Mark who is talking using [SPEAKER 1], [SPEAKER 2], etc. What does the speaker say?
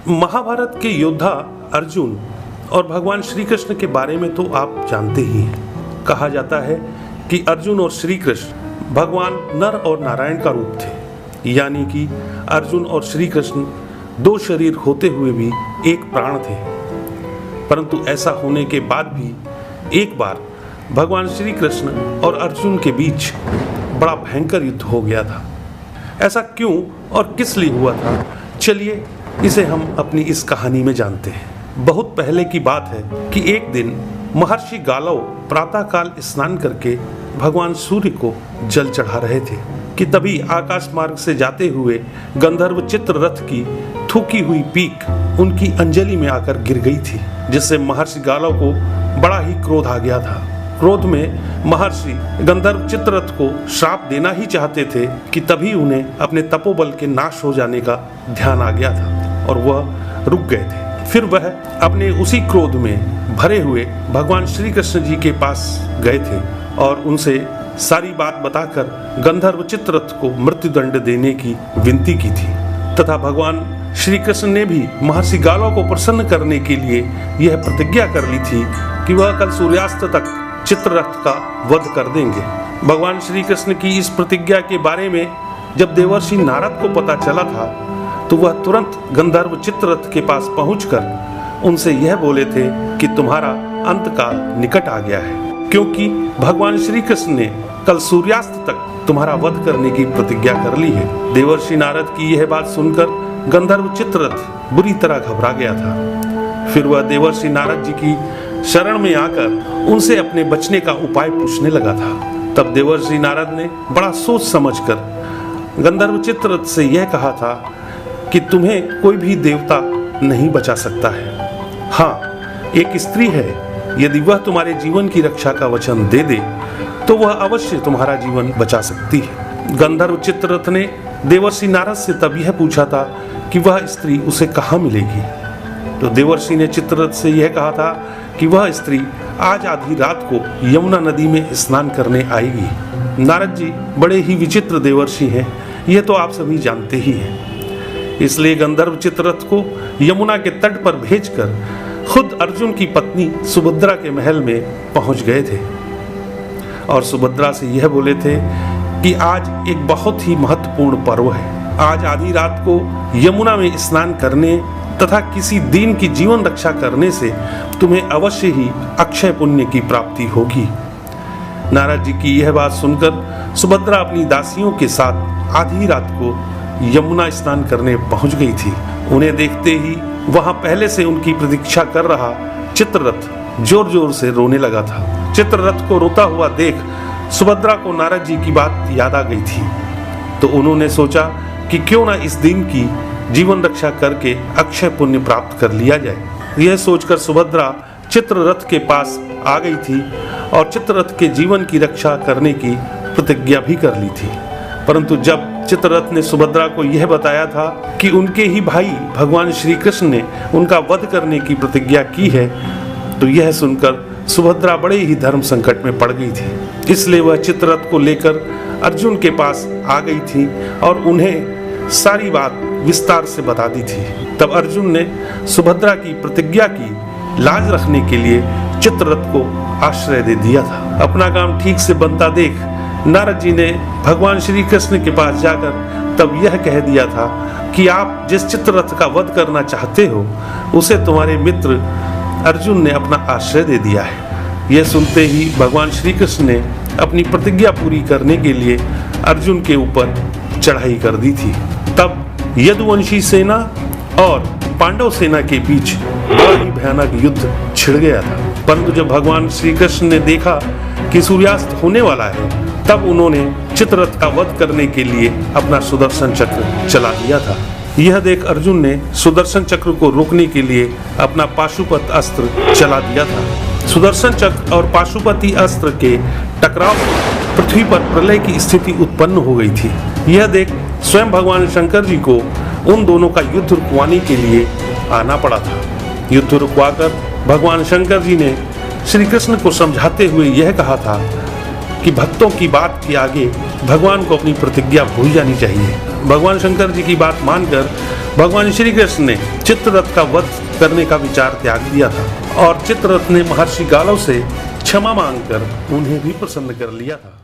[SPEAKER 1] महाभारत के योद्धा अर्जुन और भगवान श्री कृष्ण के बारे में तो आप जानते ही हैं। कहा जाता है कि अर्जुन और श्री कृष्ण भगवान नर और नारायण का रूप थे, यानी कि अर्जुन और श्री कृष्ण दो शरीर होते हुए भी एक प्राण थे। परंतु ऐसा होने के बाद भी एक बार भगवान श्री कृष्ण और अर्जुन के बीच बड़ा भयंकर युद्ध हो गया था। ऐसा क्यों और किस लिए हुआ था, चलिए इसे हम अपनी इस कहानी में जानते हैं। बहुत पहले की बात है कि एक दिन महर्षि गालव प्रातःकाल स्नान करके भगवान सूर्य को जल चढ़ा रहे थे कि तभी आकाश मार्ग से जाते हुए गंधर्व चित्ररथ की थूकी हुई पीक उनकी अंजलि में आकर गिर गई थी, जिससे महर्षि गालव को बड़ा ही क्रोध आ गया था। क्रोध में महर्षि गंधर्व चित्ररथ को श्राप देना ही चाहते थे कि तभी उन्हें अपने तपोबल के नाश हो जाने का ध्यान आ गया था और वह रुक गए थे। फिर वह अपने उसी क्रोध में भरे हुए भगवान श्री कृष्ण जी के पास गए थे और उनसे सारी बात बताकर गंधर्व चित्ररथ को मृत्युदंड देने की विनती की थी तथा भगवान श्री कृष्ण ने भी महर्षि गालव को प्रसन्न करने के लिए यह प्रतिज्ञा कर ली थी कि वह कल सूर्यास्त तक चित्ररथ का वध कर देंगे। भगवान श्री कृष्ण की इस प्रतिज्ञा के बारे में जब देवर्षि नारद को पता चला था तो वह तुरंत गंधर्व चित्ररथ के पास पहुंचकर उनसे यह बोले थे कि तुम्हारा अंत काल निकट आ गया है, क्योंकि भगवान श्री कृष्ण ने कल सूर्यास्त तक तुम्हारा वध करने की प्रतिज्ञा कर ली है। देवर्षि नारद की यह बात सुनकर गंधर्व चित्ररथ बुरी तरह घबरा गया था। फिर वह देवर्षि नारद जी की शरण में आकर उनसे अपने बचने का उपाय पूछने लगा था। तब देवर्षि नारद ने बड़ा सोच समझकर गंधर्व चित्ररथ से यह कहा था कि तुम्हें कोई भी देवता नहीं बचा सकता है। हाँ, एक स्त्री है, यदि वह तुम्हारे जीवन की रक्षा का वचन दे दे तो वह अवश्य तुम्हारा जीवन बचा सकती है। गंधर्व चित्ररथ ने देवर्षि नारद से तब यह पूछा था कि वह स्त्री उसे कहाँ मिलेगी। तो देवर्षि ने चित्ररथ से यह कहा था कि वह स्त्री आज आधी रात को यमुना नदी में स्नान करने आएगी। नारद जी बड़े ही विचित्र देवर्षि हैं, यह तो आप सभी जानते ही हैं। इसलिए गंधर्व चित्ररथ को यमुना के तट पर भेजकर खुद अर्जुन की पत्नी सुभद्रा के महल में पहुंच गए थे और सुभद्रा से यह बोले थे कि आज एक बहुत ही महत्वपूर्ण पर्व है। आज आधी रात को यमुना में स्नान करने तथा किसी दीन की जीवन रक्षा करने से तुम्हें अवश्य ही अक्षय पुण्य की प्राप्ति होगी। नारद जी की यह बात सुनकर सुभद्रा अपनी दासियों के साथ आधी रात को यमुना स्नान करने पहुंच गई थी। उन्हें देखते ही वहां पहले से उनकी प्रतीक्षा कर रहा चित्ररथ जोर जोर से रोने लगा था। चित्ररथ को रोता हुआ देख सुभद्रा को नारद जी की बात याद आ गई थी, तो उन्होंने सोचा कि क्यों ना इस दिन की जीवन रक्षा करके अक्षय पुण्य प्राप्त कर लिया जाए। यह सोचकर सुभद्रा चित्ररथ के पास आ गई थी और चित्ररथ के जीवन की रक्षा करने की प्रतिज्ञा भी कर ली थी। परंतु जब चित्ररथ ने सुभद्रा को यह बताया था कि उनके ही भाई भगवान श्री कृष्ण ने उनका वध करने की प्रतिज्ञा की है, तो यह सुनकर सुभद्रा बड़े ही धर्म संकट में पड़ गई थी। इसलिए वह चित्ररथ को लेकर अर्जुन के पास आ गई थी और उन्हें सारी बात विस्तार से बता दी थी। तब अर्जुन ने सुभद्रा की प्रतिज्ञा की लाज रखने के लिए चित्ररथ को आश्रय दे दिया था। अपना काम ठीक से बनता देख नारद जी ने भगवान श्री कृष्ण के पास जाकर तब यह कह दिया था कि आप जिस चित्ररथ का वध करना चाहते हो उसे तुम्हारे मित्र अर्जुन ने अपना आश्रय दे दिया है। यह सुनते ही भगवान श्री कृष्ण ने अपनी प्रतिज्ञा पूरी करने के लिए अर्जुन के ऊपर चढ़ाई कर दी थी। तब यदुवंशी सेना और पांडव सेना के बीच बड़ा ही भयानक युद्ध छिड़ गया था। परंतु जब भगवान श्री कृष्ण ने देखा कि सूर्यास्त होने वाला है, तब उन्होंने चित्ररथ का वध करने के लिए अपना सुदर्शन चक्र चला दिया था। यह देख अर्जुन ने सुदर्शन चक्र को रोकने के लिए अपना पाशुपत अस्त्र चला दिया था। सुदर्शन चक्र और पाशुपति अस्त्र के टकराव से पृथ्वी पर प्रलय की स्थिति उत्पन्न हो गई थी। यह देख स्वयं भगवान शंकर जी को उन दोनों का युद्ध रुकवाने के लिए आना पड़ा था। युद्ध रुकवाकर भगवान शंकर जी ने श्री कृष्ण को समझाते हुए यह कहा था कि भक्तों की बात के आगे भगवान को अपनी प्रतिज्ञा भूल जानी चाहिए। भगवान शंकर जी की बात मानकर भगवान श्री कृष्ण ने चित्ररथ का वध करने का विचार त्याग दिया था और चित्ररथ ने महर्षि गालव से क्षमा मांगकर उन्हें भी प्रसन्न कर लिया था।